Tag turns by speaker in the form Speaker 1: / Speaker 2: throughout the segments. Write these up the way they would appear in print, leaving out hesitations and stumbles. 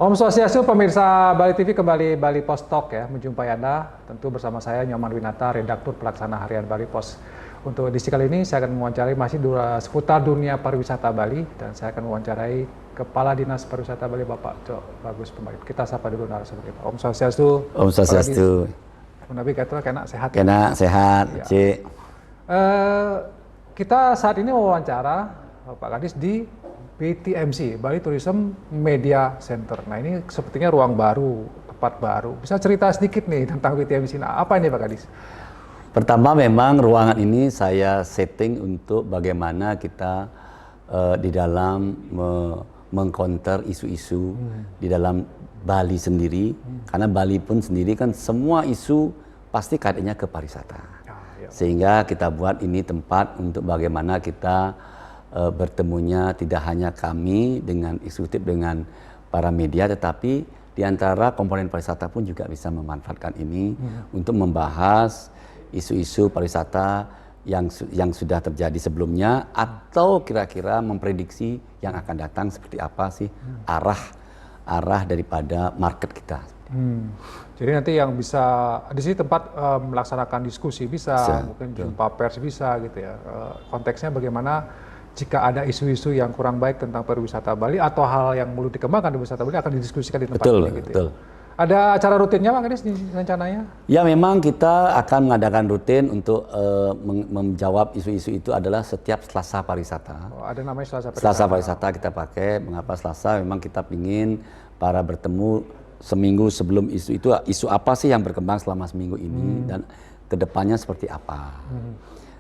Speaker 1: Om Swastiastu, pemirsa Bali TV, kembali Bali Post Talk ya, menjumpai Anda tentu bersama saya Nyoman Winata, redaktur pelaksana harian Bali Post. Untuk edisi kali ini saya akan mewawancarai masih seputar dunia pariwisata Bali, dan saya akan mewawancarai Kepala Dinas Pariwisata Bali Bapak Cok Bagus Pembaik. Kita sapa dulu narasumber kita. Om Swastiastu.
Speaker 2: Om Swastiastu.
Speaker 1: Nabi kata kena sehat.
Speaker 2: Kena sehat, ya. Cik.
Speaker 1: Kita saat ini mewawancara Pak Kadis di BTMC, Bali Tourism Media Center. Nah, ini sepertinya ruang baru, tempat baru. Bisa cerita sedikit nih tentang BTMC. Nah, apa ini Pak Kadis?
Speaker 2: Pertama, memang ruangan ini saya setting untuk bagaimana kita di dalam mengcounter isu-isu di dalam Bali sendiri. Karena Bali pun sendiri kan semua isu pasti kaitannya ke pariwisata. Sehingga kita buat ini tempat untuk bagaimana kita bertemunya tidak hanya kami dengan eksekutif dengan para media, tetapi di antara komponen pariwisata pun juga bisa memanfaatkan ini untuk membahas isu-isu pariwisata yang sudah terjadi sebelumnya atau kira-kira memprediksi yang akan datang seperti apa sih arah daripada market kita.
Speaker 1: Jadi nanti yang bisa di sini tempat melaksanakan diskusi bisa mungkin jumpa pers bisa gitu ya. Konteksnya bagaimana jika ada isu-isu yang kurang baik tentang pariwisata Bali atau hal yang perlu dikembangkan di wisata Bali akan didiskusikan di tempat ini gitu. Betul. Ya. Ada acara rutinnya Pak Kadis rencananya? Ya,
Speaker 2: memang kita akan mengadakan rutin untuk menjawab isu-isu itu adalah setiap Selasa pariwisata.
Speaker 1: Oh, ada namanya Selasa pariwisata.
Speaker 2: Selasa pariwisata kita pakai. Mengapa Selasa? Memang kita ingin para bertemu seminggu sebelum isu itu, isu apa sih yang berkembang selama seminggu ini dan kedepannya seperti apa.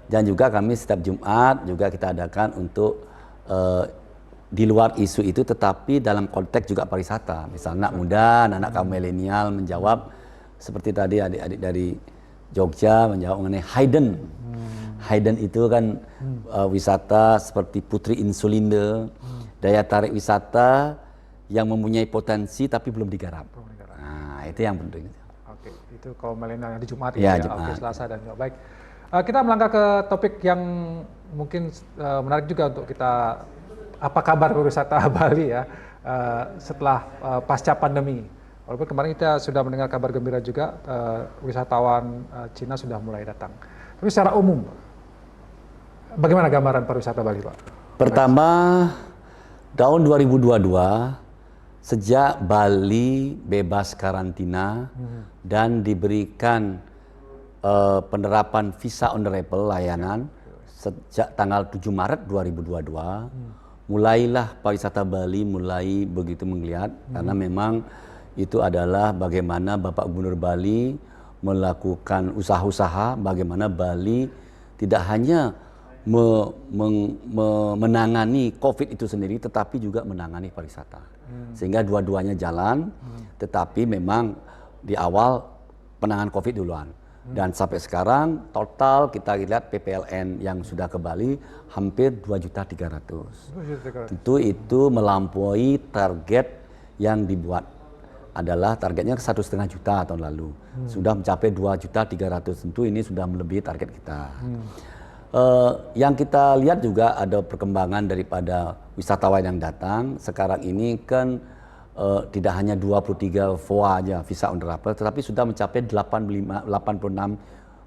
Speaker 2: Dan juga kami setiap Jumat juga kita adakan untuk di luar isu itu tetapi dalam konteks juga pariwisata. Misalnya anak muda, anak kaum milenial menjawab seperti tadi adik-adik dari Jogja menjawab mengenai Hayden. Hayden itu kan wisata seperti Putri Insulinde, daya tarik wisata yang mempunyai potensi tapi belum digarap. Nah, itu yang penting.
Speaker 1: Oke, itu kaum milenial di Jumat
Speaker 2: ya,
Speaker 1: ya. Oke, Selasa dan Jumat. Baik. Kita melangkah ke topik yang mungkin menarik juga untuk kita, apa kabar pariwisata Bali ya setelah pasca pandemi. Walaupun kemarin kita sudah mendengar kabar gembira juga, wisatawan Cina sudah mulai datang. Tapi secara umum, bagaimana gambaran pariwisata Bali, Pak?
Speaker 2: Pertama, tahun 2022, sejak Bali bebas karantina dan diberikan penerapan visa on arrival layanan sejak tanggal 7 Maret 2022, mulailah pariwisata Bali mulai begitu menggeliat karena memang itu amenadalah bagaimana Bapak Gubernur Bali melakukan usaha-usaha bagaimana Bali tidak hanya menangani COVID itu sendiri tetapi juga menangani pariwisata. Sehingga dua-duanya jalan, tetapi memang di awal penanganan COVID duluan. Dan sampai sekarang total kita lihat PPLN yang sudah ke Bali hampir 2.300.000. Tentu itu melampaui target yang dibuat, adalah targetnya 1,5 juta tahun lalu. Sudah mencapai 2.300.000, tentu ini sudah melebihi target kita. Yang kita lihat juga ada perkembangan daripada wisatawan yang datang. Sekarang ini kan tidak hanya 23 VOA aja visa on arrival, tetapi sudah mencapai 86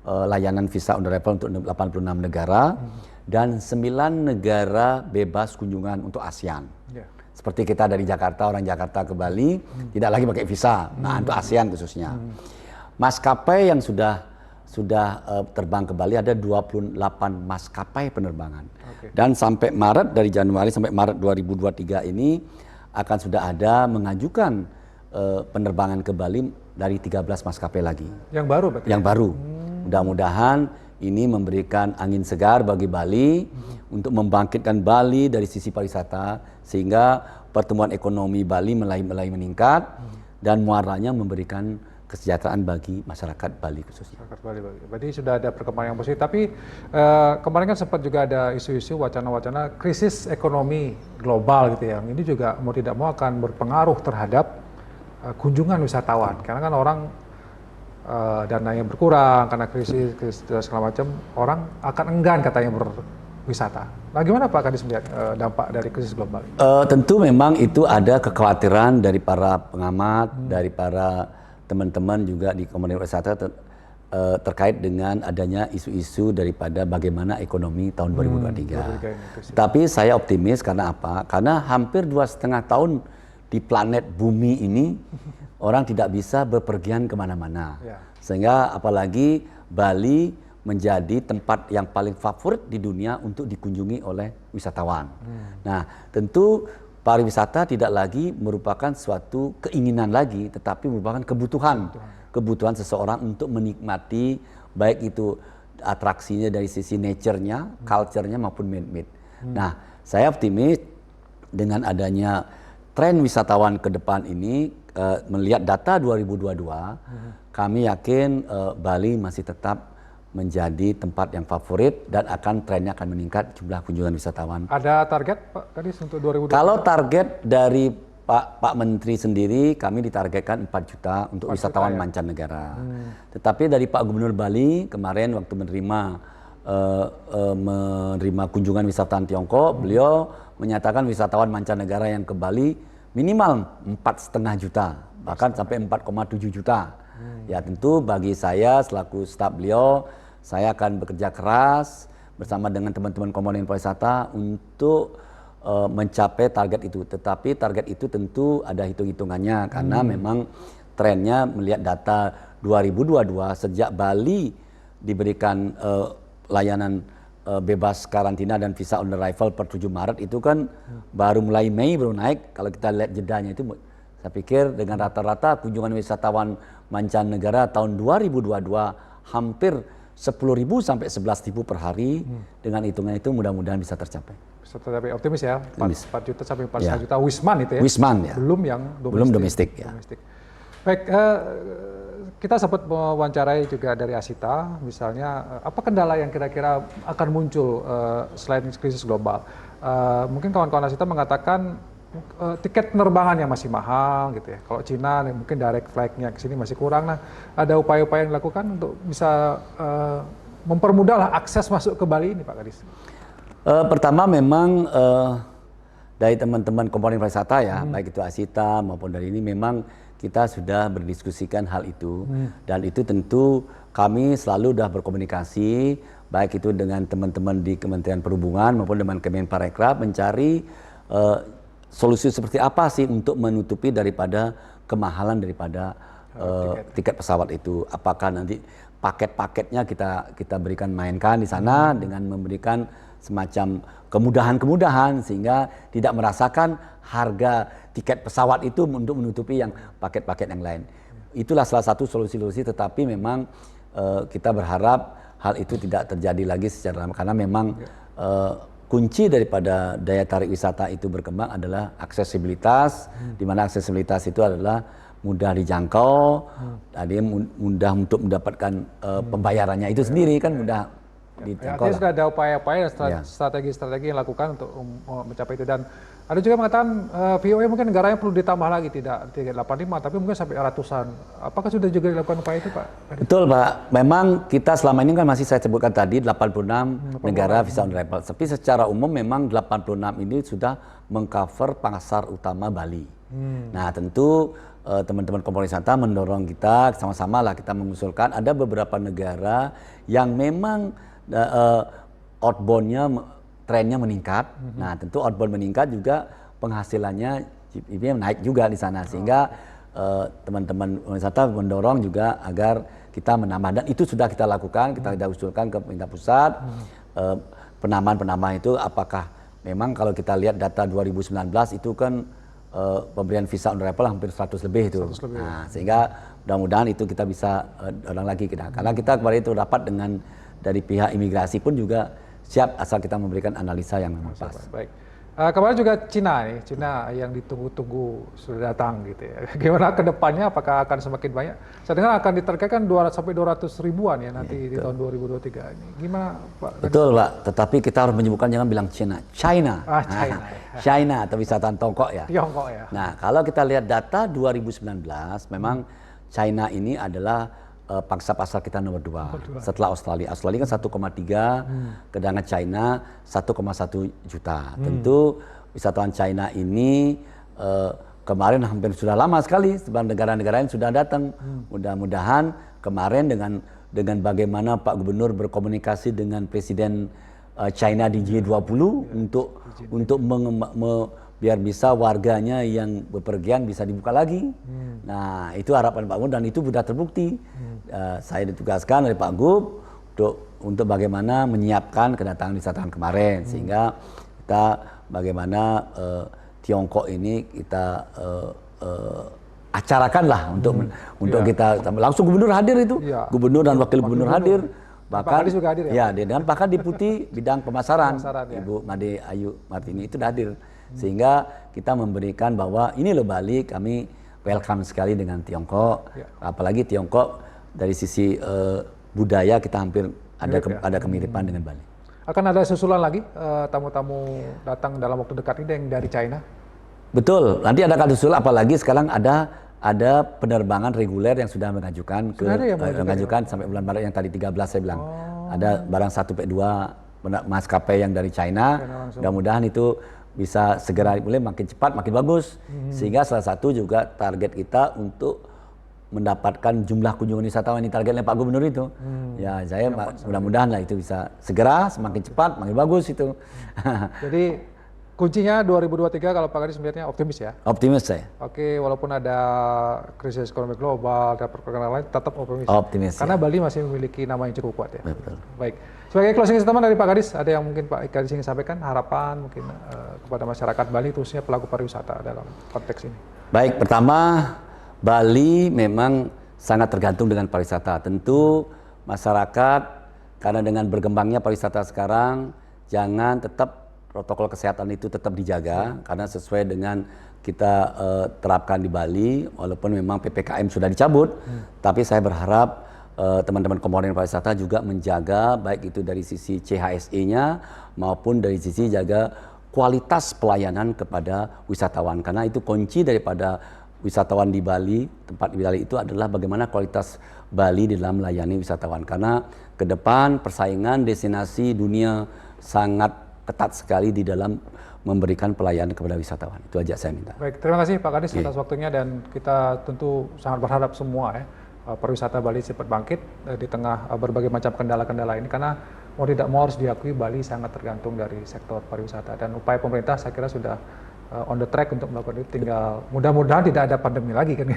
Speaker 2: layanan visa on arrival untuk 86 negara dan 9 negara bebas kunjungan untuk ASEAN. Seperti kita dari Jakarta, orang Jakarta ke Bali tidak lagi pakai visa. Nah, untuk ASEAN khususnya. Maskapai yang sudah terbang ke Bali ada 28 maskapai penerbangan. Dan sampai Maret, dari Januari sampai Maret 2023 ini akan sudah ada mengajukan penerbangan ke Bali dari 13 maskapai lagi.
Speaker 1: Yang baru berarti?
Speaker 2: Yang baru. Mudah-mudahan ini memberikan angin segar bagi Bali untuk membangkitkan Bali dari sisi pariwisata sehingga pertumbuhan ekonomi Bali mulai meningkat dan muaranya memberikan kesejahteraan bagi masyarakat Bali khususnya.
Speaker 1: Masyarakat Bali. Berarti sudah ada perkembangan yang positif. Tapi kemarin kan sempat juga ada isu-isu wacana-wacana krisis ekonomi global gitu ya. Ini juga mau tidak mau akan berpengaruh terhadap kunjungan wisatawan. Karena kan orang dananya berkurang karena krisis segala macam, orang akan enggan katanya wisata. Nah, gimana Pak Kadis melihat dampak dari krisis global?
Speaker 2: Tentu memang itu ada kekhawatiran dari para pengamat, dari para teman-teman juga di komunitas wisata terkait dengan adanya isu-isu daripada bagaimana ekonomi tahun 2023. Tapi saya optimis karena apa? Karena hampir 2,5 tahun di planet bumi ini orang tidak bisa bepergian kemana-mana. Sehingga apalagi Bali menjadi tempat yang paling favorit di dunia untuk dikunjungi oleh wisatawan. Nah, tentu pariwisata tidak lagi merupakan suatu keinginan lagi, tetapi merupakan kebutuhan seseorang untuk menikmati baik itu atraksinya dari sisi nature-nya, culture-nya maupun man-made. Nah, saya optimis dengan adanya tren wisatawan ke depan ini, melihat data 2022, kami yakin Bali masih tetap menjadi tempat yang favorit dan trennya akan meningkat jumlah kunjungan wisatawan.
Speaker 1: Ada target Pak Kadis untuk 2020?
Speaker 2: Kalau target dari Pak Menteri sendiri, kami ditargetkan 4 juta untuk wisatawan mancanegara. Tetapi dari Pak Gubernur Bali kemarin waktu menerima kunjungan wisatawan Tiongkok, beliau menyatakan wisatawan mancanegara yang ke Bali minimal 4,5 juta, bahkan sampai 4,7 juta. Ya tentu bagi saya selaku staf beliau, saya akan bekerja keras bersama dengan teman-teman komponen pariwisata untuk mencapai target itu. Tetapi target itu tentu ada hitung-hitungannya karena memang trennya melihat data 2022 sejak Bali diberikan layanan bebas karantina dan visa on arrival per 7 Maret itu kan baru mulai Mei baru naik. Kalau kita lihat jedanya itu, saya pikir dengan rata-rata kunjungan wisatawan mancanegara tahun 2022 hampir 10.000 sampai 11.000 per hari. Dengan hitungan itu mudah-mudahan bisa tercapai.
Speaker 1: Tapi optimis ya, 4 juta sampai 4,5 juta Wisman itu ya?
Speaker 2: Wisman ya.
Speaker 1: Belum yang domestik.
Speaker 2: Belum domestik ya.
Speaker 1: Baik, kita sempat mewawancarai juga dari Asita, misalnya apa kendala yang kira-kira akan muncul selain krisis global. Mungkin kawan-kawan Asita mengatakan tiket penerbangan yang masih mahal gitu ya. Kalau Cina mungkin direct flight-nya ke sini masih kurang. Nah, ada upaya-upaya yang dilakukan untuk bisa mempermudahlah akses masuk ke Bali ini Pak Kadis.
Speaker 2: Pertama memang dari teman-teman komponen pariwisata ya, baik itu Asita maupun dari ini memang kita sudah berdiskusikan hal itu. Dan itu tentu kami selalu sudah berkomunikasi baik itu dengan teman-teman di Kementerian Perhubungan maupun dengan Kemenparekraf mencari solusi seperti apa sih untuk menutupi daripada kemahalan daripada tiket pesawat itu. Apakah nanti paket-paketnya kita berikan mainkan di sana dengan memberikan semacam kemudahan-kemudahan sehingga tidak merasakan harga tiket pesawat itu untuk menutupi yang paket-paket yang lain. Itulah salah satu solusi-solusi, tetapi memang kita berharap hal itu tidak terjadi lagi secara lama karena memang kunci daripada daya tarik wisata itu berkembang adalah aksesibilitas, di mana aksesibilitas itu adalah mudah dijangkau, mudah untuk mendapatkan pembayarannya itu sendiri kan mudah dijangkau.
Speaker 1: Artinya sudah ada upaya-upaya dan strategi-strategi yang dilakukan untuk mencapai itu. Dan ada juga mengatakan VOA mungkin negaranya perlu ditambah lagi, tidak 85 tapi mungkin sampai ratusan. Apakah sudah juga dilakukan upaya itu Pak?
Speaker 2: Betul Pak, memang kita selama ini kan masih saya sebutkan tadi 86 negara visa on arrival. Tapi secara umum memang 86 ini sudah mengcover pasar utama Bali. Nah tentu teman-teman komponen wisata mendorong kita sama-sama lah kita mengusulkan ada beberapa negara yang memang outbound-nya trennya meningkat. Nah, tentu outbound meningkat juga penghasilannya ini naik juga di sana sehingga teman-teman wisata mendorong juga agar kita menambah dan itu sudah kita lakukan, kita sudah usulkan ke pemerintah pusat. Penambahan itu apakah memang kalau kita lihat data 2019 itu kan pemberian visa on arrival hampir 100 lebih itu. Nah, sehingga mudah-mudahan itu kita bisa dorong lagi karena kita kemarin itu rapat dengan dari pihak imigrasi pun juga siap asal kita memberikan analisa yang memang pas.
Speaker 1: Baik. Kemarin juga Cina yang ditunggu-tunggu sudah datang gitu ya. Gimana ke depannya, apakah akan semakin banyak? Saya dengar akan ditargetkan 200 sampai 200 ribuan ya nanti di tahun 2023 ini. Gimana Pak?
Speaker 2: Betul Pak, tetapi kita harus menyebutkan jangan bilang China. China atau wisatawan Tiongkok ya.
Speaker 1: Tiongkok ya.
Speaker 2: Nah kalau kita lihat data 2019 memang China ini adalah pangsa pasar kita nomor 2 setelah Australia. Australia kan 1,3, sedangkan China 1,1 juta. Tentu wisatawan China ini kemarin hampir sudah lama sekali sebab negara-negara lain sudah datang. Mudah-mudahan kemarin dengan bagaimana Pak Gubernur berkomunikasi dengan Presiden China di G20 untuk biar bisa warganya yang bepergian bisa dibuka lagi. Nah, itu harapan Pak Gub dan itu sudah terbukti. Saya ditugaskan oleh Pak Gub untuk bagaimana menyiapkan kedatangan wisatawan kemarin sehingga kita bagaimana Tiongkok ini kita acarakanlah untuk kita langsung gubernur hadir itu, gubernur dan wakil gubernur hadir. Bahkan
Speaker 1: juga hadir
Speaker 2: dan bahkan Deputi bidang pemasaran Ibu Made Ayu Martini itu hadir. Sehingga kita memberikan bahwa ini loh Bali, kami welcome sekali dengan Tiongkok. Apalagi Tiongkok dari sisi budaya kita hampir ada kemiripan dengan Bali.
Speaker 1: Akan ada susulan lagi tamu-tamu datang dalam waktu dekat ini yang dari China?
Speaker 2: Betul, nanti ada susul apalagi sekarang ada penerbangan reguler yang sudah mengajukan sampai bulan Maret yang tadi 13 saya bilang. Ada barang 1/2 maskapai yang dari China. Mudah-mudahan itu bisa segera mulai makin cepat makin bagus. Sehingga salah satu juga target kita untuk mendapatkan jumlah kunjungan wisatawan ini targetnya Pak Gubernur itu. Ya, saya mudah-mudahan lah itu bisa segera semakin cepat makin bagus itu.
Speaker 1: Jadi kuncinya 2023 kalau Pak Kadis melihatnya optimis ya?
Speaker 2: Optimis saya.
Speaker 1: Oke, walaupun ada krisis ekonomi global, ada perkembangan lain, tetap optimis.
Speaker 2: Optimis.
Speaker 1: Karena Bali masih memiliki nama yang cukup kuat ya.
Speaker 2: Betul.
Speaker 1: Baik. Sebagai closing statement dari Pak Kadis, ada yang mungkin Pak Kadis ingin sampaikan harapan mungkin kepada masyarakat Bali, khususnya pelaku pariwisata dalam konteks ini?
Speaker 2: Baik, pertama Bali memang sangat tergantung dengan pariwisata. Tentu masyarakat karena dengan berkembangnya pariwisata sekarang, jangan tetap protokol kesehatan itu tetap dijaga karena sesuai dengan kita terapkan di Bali walaupun memang PPKM sudah dicabut, tapi saya berharap teman-teman komponen pariwisata juga menjaga baik itu dari sisi CHSE-nya maupun dari sisi jaga kualitas pelayanan kepada wisatawan karena itu kunci daripada wisatawan di Bali, tempat di Bali itu adalah bagaimana kualitas Bali di dalam melayani wisatawan karena ke depan persaingan destinasi dunia sangat ketat sekali di dalam memberikan pelayanan kepada wisatawan. Itu aja saya minta.
Speaker 1: Baik, terima kasih Pak Kadis atas waktunya dan kita tentu sangat berharap semua ya pariwisata Bali cepat bangkit di tengah berbagai macam kendala-kendala ini karena mau tidak mau harus diakui Bali sangat tergantung dari sektor pariwisata dan upaya pemerintah saya kira sudah on the track untuk melakukan itu, tinggal mudah-mudahan tidak ada pandemi lagi kan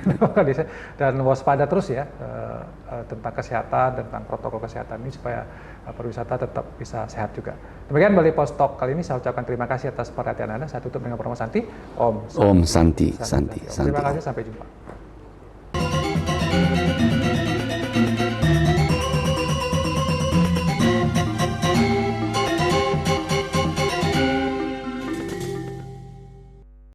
Speaker 1: dan waspada terus ya tentang kesehatan, tentang protokol kesehatan ini supaya pariwisata tetap bisa sehat juga. Demikian Bali Post Talk kali ini, saya ucapkan terima kasih atas perhatian Anda. Saya tutup dengan Promo Santi. Om
Speaker 2: Santi.
Speaker 1: Terima kasih, sampai jumpa.